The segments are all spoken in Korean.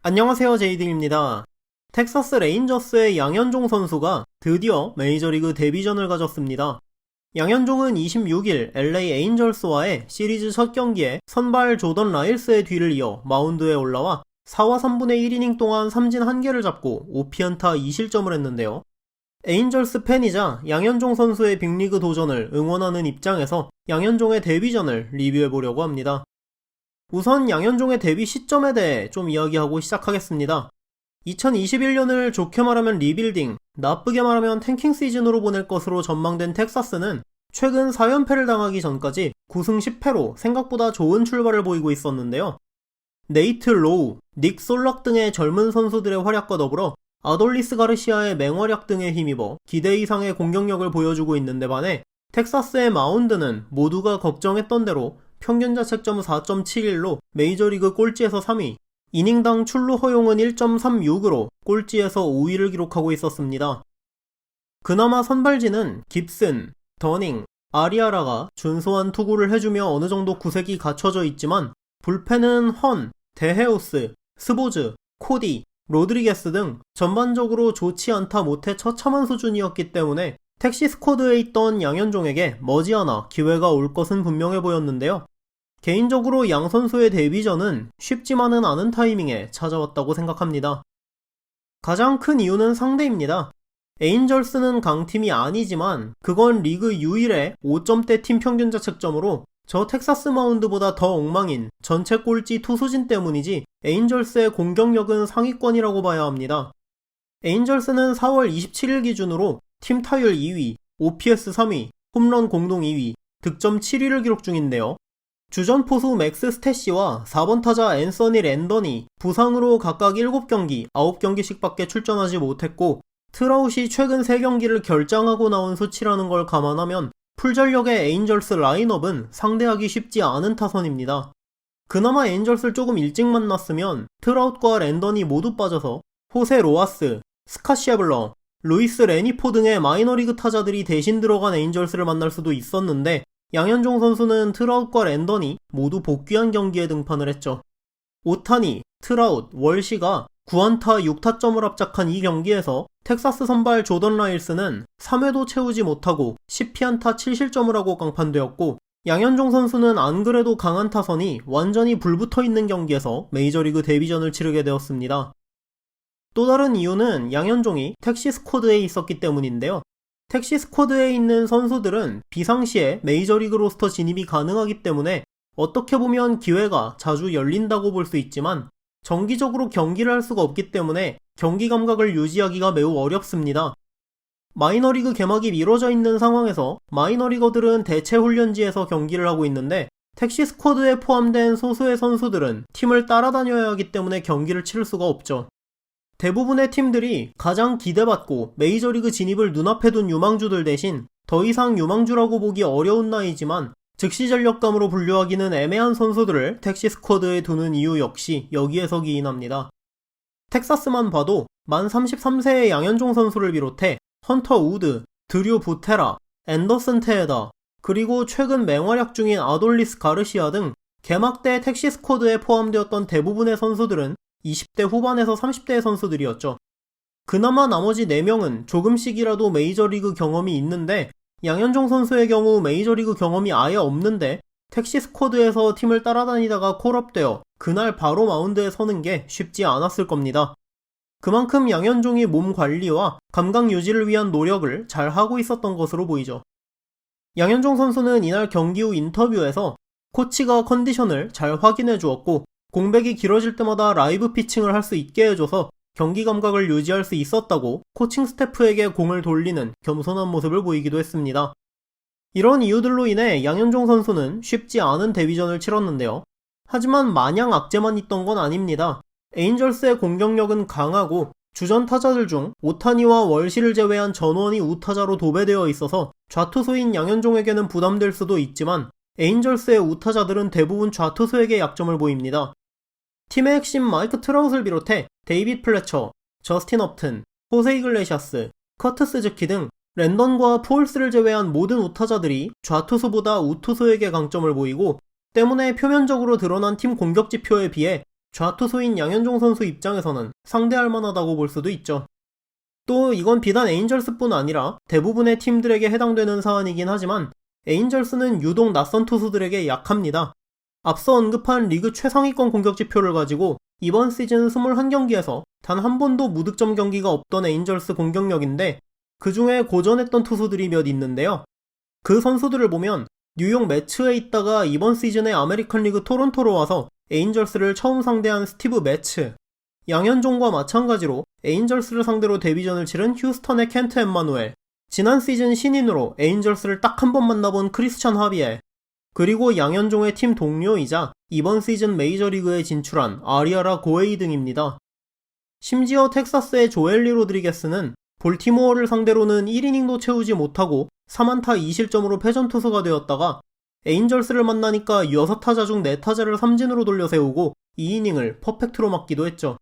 안녕하세요, 제이딩입니다. 텍사스 레인저스의 양현종 선수가 드디어 메이저리그 데뷔전을 가졌습니다. 양현종은 26일 LA 에인절스와의 시리즈 첫 경기에 선발 조던 라일스의 뒤를 이어 마운드에 올라와 4와 3분의 1이닝 동안 삼진 1개를 잡고 5피안타 2실점을 했는데요. 에인절스 팬이자 양현종 선수의 빅리그 도전을 응원하는 입장에서 양현종의 데뷔전을 리뷰해보려고 합니다. 우선 양현종의 데뷔 시점에 대해 좀 이야기하고 시작하겠습니다. 2021년을 좋게 말하면 리빌딩, 나쁘게 말하면 탱킹 시즌으로 보낼 것으로 전망된 텍사스는 최근 4연패를 당하기 전까지 9승 10패로 생각보다 좋은 출발을 보이고 있었는데요. 네이트 로우, 닉 솔락 등의 젊은 선수들의 활약과 더불어 아돌리스 가르시아의 맹활약 등에 힘입어 기대 이상의 공격력을 보여주고 있는데 반해 텍사스의 마운드는 모두가 걱정했던 대로 평균 자책점 4.71로 메이저리그 꼴찌에서 3위, 이닝당 출루 허용은 1.36으로 꼴찌에서 5위를 기록하고 있었습니다. 그나마 선발진은 깁슨, 더닝, 아리아라가 준수한 투구를 해주며 어느정도 구색이 갖춰져 있지만 불펜은 헌, 데헤우스, 스보즈, 코디, 로드리게스 등 전반적으로 좋지 않다 못해 처참한 수준이었기 때문에 택시 스쿼드에 있던 양현종에게 머지않아 기회가 올 것은 분명해 보였는데요. 개인적으로 양 선수의 데뷔전은 쉽지만은 않은 타이밍에 찾아왔다고 생각합니다. 가장 큰 이유는 상대입니다. 에인절스는 강팀이 아니지만 그건 리그 유일의 5점대 팀 평균 자책점으로 저 텍사스 마운드보다 더 엉망인 전체 꼴찌 투수진 때문이지 에인절스의 공격력은 상위권이라고 봐야 합니다. 에인절스는 4월 27일 기준으로 팀 타율 2위, OPS 3위, 홈런 공동 2위, 득점 7위를 기록 중인데요. 주전 포수 맥스 스태시와 4번 타자 앤서니 랜던이 부상으로 각각 7경기, 9경기씩 밖에 출전하지 못했고 트라웃이 최근 3경기를 결장하고 나온 수치라는 걸 감안하면 풀전력의 에인절스 라인업은 상대하기 쉽지 않은 타선입니다. 그나마 에인절스를 조금 일찍 만났으면 트라웃과 랜던이 모두 빠져서 호세 로하스, 스캇 셰블러, 루이스 레니포 등의 마이너리그 타자들이 대신 들어간 에인절스를 만날 수도 있었는데 양현종 선수는 트라웃과 랜던이 모두 복귀한 경기에 등판을 했죠. 오타니, 트라웃, 월시가 9안타 6타점을 합작한 이 경기에서 텍사스 선발 조던 라일스는 3회도 채우지 못하고 10피안타 7실점을 하고 강판되었고 양현종 선수는 안 그래도 강한 타선이 완전히 불붙어 있는 경기에서 메이저리그 데뷔전을 치르게 되었습니다. 또 다른 이유는 양현종이 택시 스쿼드에 있었기 때문인데요. 택시 스쿼드에 있는 선수들은 비상시에 메이저리그 로스터 진입이 가능하기 때문에 어떻게 보면 기회가 자주 열린다고 볼 수 있지만 정기적으로 경기를 할 수가 없기 때문에 경기 감각을 유지하기가 매우 어렵습니다. 마이너리그 개막이 미뤄져 있는 상황에서 마이너리거들은 대체 훈련지에서 경기를 하고 있는데 택시 스쿼드에 포함된 소수의 선수들은 팀을 따라다녀야 하기 때문에 경기를 치를 수가 없죠. 대부분의 팀들이 가장 기대받고 메이저리그 진입을 눈앞에 둔 유망주들 대신 더 이상 유망주라고 보기 어려운 나이지만 즉시 전력감으로 분류하기는 애매한 선수들을 택시 스쿼드에 두는 이유 역시 여기에서 기인합니다. 텍사스만 봐도 만 33세의 양현종 선수를 비롯해 헌터 우드, 드류 부테라, 앤더슨 테에다, 그리고 최근 맹활약 중인 아돌리스 가르시아 등 개막 때 택시 스쿼드에 포함되었던 대부분의 선수들은 20대 후반에서 30대의 선수들이었죠. 그나마 나머지 4명은 조금씩이라도 메이저리그 경험이 있는데 양현종 선수의 경우 메이저리그 경험이 아예 없는데 택시 스쿼드에서 팀을 따라다니다가 콜업되어 그날 바로 마운드에 서는 게 쉽지 않았을 겁니다. 그만큼 양현종이 몸 관리와 감각 유지를 위한 노력을 잘 하고 있었던 것으로 보이죠. 양현종 선수는 이날 경기 후 인터뷰에서 코치가 컨디션을 잘 확인해 주었고 공백이 길어질 때마다 라이브 피칭을 할 수 있게 해줘서 경기 감각을 유지할 수 있었다고 코칭 스태프에게 공을 돌리는 겸손한 모습을 보이기도 했습니다. 이런 이유들로 인해 양현종 선수는 쉽지 않은 데뷔전을 치렀는데요. 하지만 마냥 악재만 있던 건 아닙니다. 에인절스의 공격력은 강하고 주전 타자들 중 오타니와 월시를 제외한 전원이 우타자로 도배되어 있어서 좌투수인 양현종에게는 부담될 수도 있지만 에인절스의 우타자들은 대부분 좌투수에게 약점을 보입니다. 팀의 핵심 마이크 트라웃을 비롯해 데이빗 플래처, 저스틴 업튼, 호세 이글레시아스, 커트스 즈키 등 랜던과 푸올스를 제외한 모든 우타자들이 좌투수보다 우투수에게 강점을 보이고 때문에 표면적으로 드러난 팀 공격 지표에 비해 좌투수인 양현종 선수 입장에서는 상대할 만하다고 볼 수도 있죠. 또 이건 비단 에인절스뿐 아니라 대부분의 팀들에게 해당되는 사안이긴 하지만 에인절스는 유독 낯선 투수들에게 약합니다. 앞서 언급한 리그 최상위권 공격 지표를 가지고 이번 시즌 21경기에서 단 한 번도 무득점 경기가 없던 에인절스 공격력인데 그 중에 고전했던 투수들이 몇 있는데요. 그 선수들을 보면 뉴욕 매츠에 있다가 이번 시즌에 아메리칸 리그 토론토로 와서 에인절스를 처음 상대한 스티브 매츠, 양현종과 마찬가지로 에인절스를 상대로 데뷔전을 치른 휴스턴의 켄트 엠마누엘, 지난 시즌 신인으로 에인절스를 딱 한 번 만나본 크리스찬 하비에, 그리고 양현종의 팀 동료이자 이번 시즌 메이저리그에 진출한 아리아라 고에이 등입니다. 심지어 텍사스의 조엘리 로드리게스는 볼티모어를 상대로는 1이닝도 채우지 못하고 3안타 2실점으로 패전투수가 되었다가 에인절스를 만나니까 6타자 중 4타자를 삼진으로 돌려 세우고 2이닝을 퍼펙트로 막기도 했죠.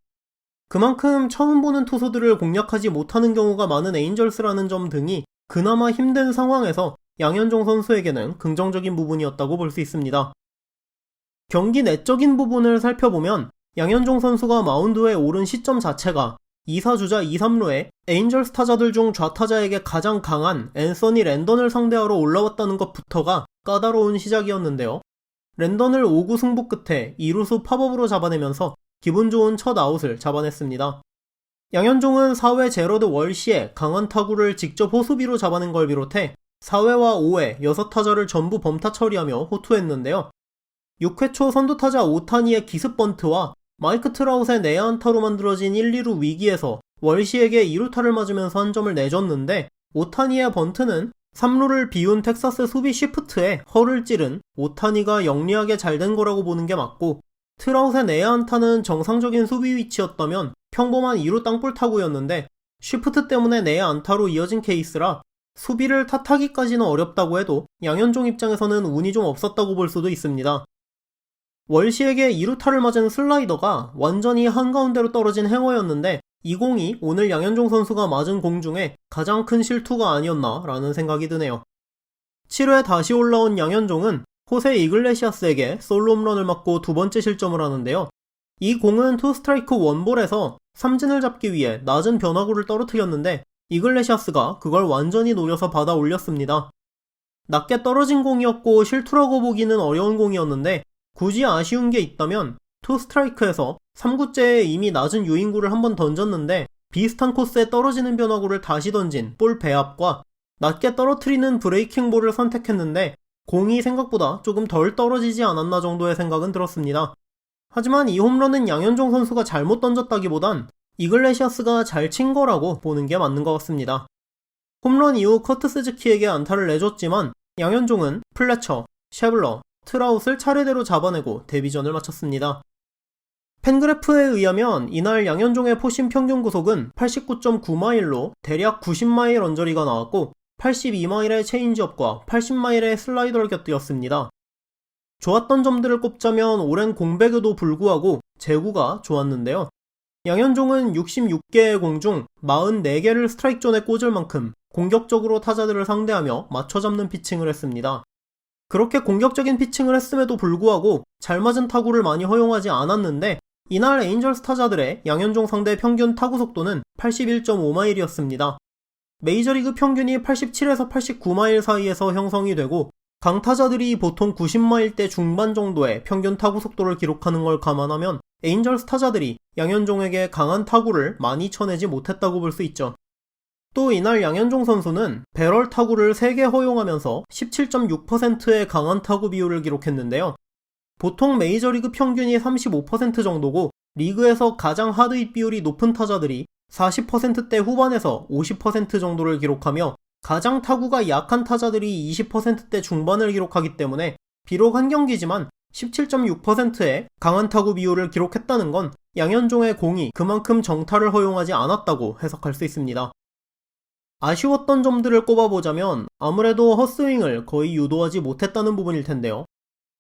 그만큼 처음 보는 투수들을 공략하지 못하는 경우가 많은 에인절스라는 점 등이 그나마 힘든 상황에서 양현종 선수에게는 긍정적인 부분이었다고 볼 수 있습니다. 경기 내적인 부분을 살펴보면 양현종 선수가 마운드에 오른 시점 자체가 2사주자 2-3루에 에인절스 타자들 중 좌타자에게 가장 강한 앤서니 랜던을 상대하러 올라왔다는 것부터가 까다로운 시작이었는데요. 랜던을 5구 승부 끝에 2루수 팝업으로 잡아내면서 기분 좋은 첫 아웃을 잡아냈습니다. 양현종은 4회 제러드 월시에 강한 타구를 직접 호수비로 잡아낸 걸 비롯해 4회와 5회 6타자를 전부 범타 처리하며 호투했는데요. 6회 초 선두타자 오타니의 기습 번트와 마이크 트라웃의 내야 안타로 만들어진 1, 2루 위기에서 월시에게 2루타를 맞으면서 한 점을 내줬는데 오타니의 번트는 3루를 비운 텍사스 수비 시프트에 허를 찌른 오타니가 영리하게 잘 된 거라고 보는 게 맞고, 트라웃의 내야 안타는 정상적인 수비 위치였다면 평범한 2루 땅볼 타구였는데 시프트 때문에 내야 안타로 이어진 케이스라 수비를 탓하기까지는 어렵다고 해도 양현종 입장에서는 운이 좀 없었다고 볼 수도 있습니다. 월시에게 2루타를 맞은 슬라이더가 완전히 한가운데로 떨어진 행어였는데 이 공이 오늘 양현종 선수가 맞은 공 중에 가장 큰 실투가 아니었나 라는 생각이 드네요. 7회 다시 올라온 양현종은 호세 이글레시아스에게 솔로 홈런을 맞고 두 번째 실점을 하는데요. 이 공은 투 스트라이크 원볼에서 삼진을 잡기 위해 낮은 변화구를 떨어뜨렸는데 이글레시아스가 그걸 완전히 노려서 받아 올렸습니다. 낮게 떨어진 공이었고 실투라고 보기는 어려운 공이었는데 굳이 아쉬운 게 있다면 투 스트라이크에서 3구째에 이미 낮은 유인구를 한번 던졌는데 비슷한 코스에 떨어지는 변화구를 다시 던진 볼 배합과 낮게 떨어뜨리는 브레이킹 볼을 선택했는데 공이 생각보다 조금 덜 떨어지지 않았나 정도의 생각은 들었습니다. 하지만 이 홈런은 양현종 선수가 잘못 던졌다기보단 이글레시아스가 잘 친 거라고 보는 게 맞는 것 같습니다. 홈런 이후 커트 스즈키에게 안타를 내줬지만 양현종은 플래처, 셰블러, 트라웃을 차례대로 잡아내고 데뷔전을 마쳤습니다. 팬그래프에 의하면 이날 양현종의 포심 평균 구속은 89.9마일로 대략 90마일 언저리가 나왔고 82마일의 체인지업과 80마일의 슬라이더를 곁들였습니다. 좋았던 점들을 꼽자면 오랜 공백에도 불구하고 제구가 좋았는데요. 양현종은 66개의 공 중 44개를 스트라이크 존에 꽂을 만큼 공격적으로 타자들을 상대하며 맞춰잡는 피칭을 했습니다. 그렇게 공격적인 피칭을 했음에도 불구하고 잘 맞은 타구를 많이 허용하지 않았는데 이날 에인절스 타자들의 양현종 상대 평균 타구 속도는 81.5마일이었습니다. 메이저리그 평균이 87에서 89마일 사이에서 형성이 되고 강타자들이 보통 90마일대 중반 정도의 평균 타구 속도를 기록하는 걸 감안하면 에인절스 타자들이 양현종에게 강한 타구를 많이 쳐내지 못했다고 볼 수 있죠. 또 이날 양현종 선수는 배럴 타구를 3개 허용하면서 17.6%의 강한 타구 비율을 기록했는데요. 보통 메이저리그 평균이 35% 정도고 리그에서 가장 하드힛 비율이 높은 타자들이 40%대 후반에서 50% 정도를 기록하며 가장 타구가 약한 타자들이 20%대 중반을 기록하기 때문에 비록 한 경기지만 17.6%의 강한 타구 비율을 기록했다는 건 양현종의 공이 그만큼 정타를 허용하지 않았다고 해석할 수 있습니다. 아쉬웠던 점들을 꼽아보자면 아무래도 헛스윙을 거의 유도하지 못했다는 부분일 텐데요.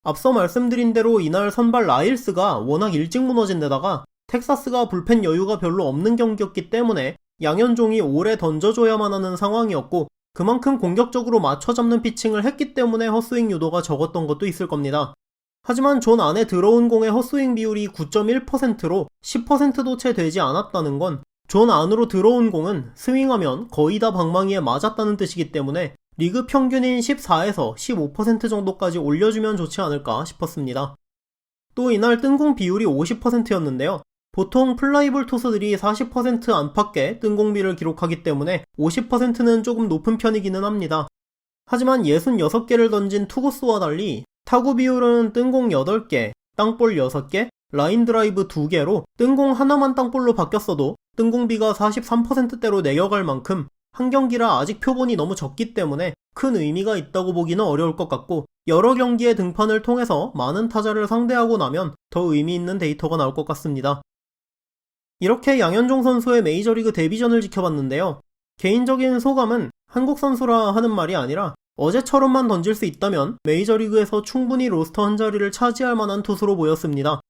앞서 말씀드린 대로 이날 선발 라일스가 워낙 일찍 무너진 데다가 텍사스가 불펜 여유가 별로 없는 경기였기 때문에 양현종이 오래 던져줘야만 하는 상황이었고 그만큼 공격적으로 맞춰잡는 피칭을 했기 때문에 헛스윙 유도가 적었던 것도 있을 겁니다. 하지만 존 안에 들어온 공의 헛스윙 비율이 9.1%로 10%도 채 되지 않았다는 건 존 안으로 들어온 공은 스윙하면 거의 다 방망이에 맞았다는 뜻이기 때문에 리그 평균인 14에서 15% 정도까지 올려주면 좋지 않을까 싶었습니다. 또 이날 뜬공 비율이 50%였는데요. 보통 플라이볼 투수들이 40% 안팎의 뜬공비를 기록하기 때문에 50%는 조금 높은 편이기는 합니다. 하지만 66개를 던진 투구수와 달리 타구 비율은 뜬공 8개, 땅볼 6개, 라인 드라이브 2개로 뜬공 하나만 땅볼로 바뀌었어도 뜬공비가 43%대로 내려갈 만큼 한 경기라 아직 표본이 너무 적기 때문에 큰 의미가 있다고 보기는 어려울 것 같고, 여러 경기의 등판을 통해서 많은 타자를 상대하고 나면 더 의미 있는 데이터가 나올 것 같습니다. 이렇게 양현종 선수의 메이저리그 데뷔전을 지켜봤는데요. 개인적인 소감은 한국 선수라 하는 말이 아니라 어제처럼만 던질 수 있다면 메이저리그에서 충분히 로스터 한 자리를 차지할 만한 투수로 보였습니다.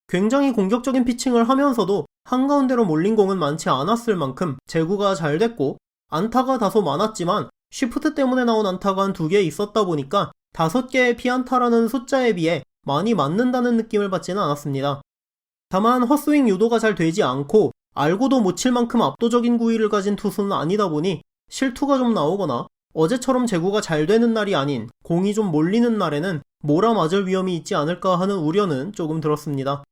굉장히 공격적인 피칭을 하면서도 한가운데로 몰린 공은 많지 않았을 만큼 제구가 잘 됐고, 안타가 다소 많았지만 쉬프트 때문에 나온 안타가 한 2개 있었다 보니까 5개의 피안타라는 숫자에 비해 많이 맞는다는 느낌을 받지는 않았습니다. 다만 헛스윙 유도가 잘 되지 않고 알고도 못 칠 만큼 압도적인 구위를 가진 투수는 아니다 보니 실투가 좀 나오거나 어제처럼 제구가 잘 되는 날이 아닌 공이 좀 몰리는 날에는 몰아맞을 위험이 있지 않을까 하는 우려는 조금 들었습니다.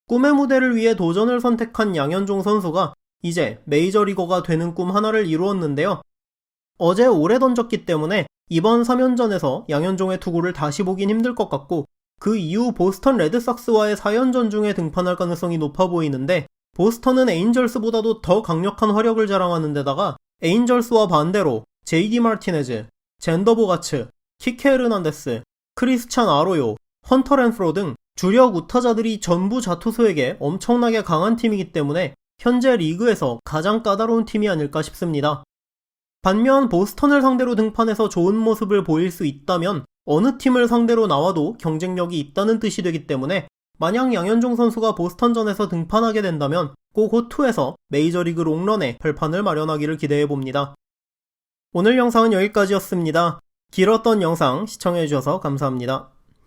꿈의 무대를 위해 도전을 선택한 양현종 선수가 이제 메이저리거가 되는 꿈 하나를 이루었는데요. 어제 오래 던졌기 때문에 이번 3연전에서 양현종의 투구를 다시 보긴 힘들 것 같고, 그 이후 보스턴 레드삭스와의 4연전 중에 등판할 가능성이 높아 보이는데, 보스턴은 에인절스보다도 더 강력한 화력을 자랑하는 데다가 에인절스와 반대로 JD 마르티네즈, 젠더 보가츠, 키케 헤르난데스, 크리스찬 아로요, 헌터 렌프로 등 주력 우타자들이 전부 자투수에게 엄청나게 강한 팀이기 때문에 현재 리그에서 가장 까다로운 팀이 아닐까 싶습니다. 반면 보스턴을 상대로 등판해서 좋은 모습을 보일 수 있다면 어느 팀을 상대로 나와도 경쟁력이 있다는 뜻이 되기 때문에, 만약 양현종 선수가 보스턴전에서 등판하게 된다면 꼭 호2에서 메이저리그 롱런의 발판을 마련하기를 기대해봅니다. 오늘 영상은 여기까지였습니다. 길었던 영상 시청해주셔서 감사합니다.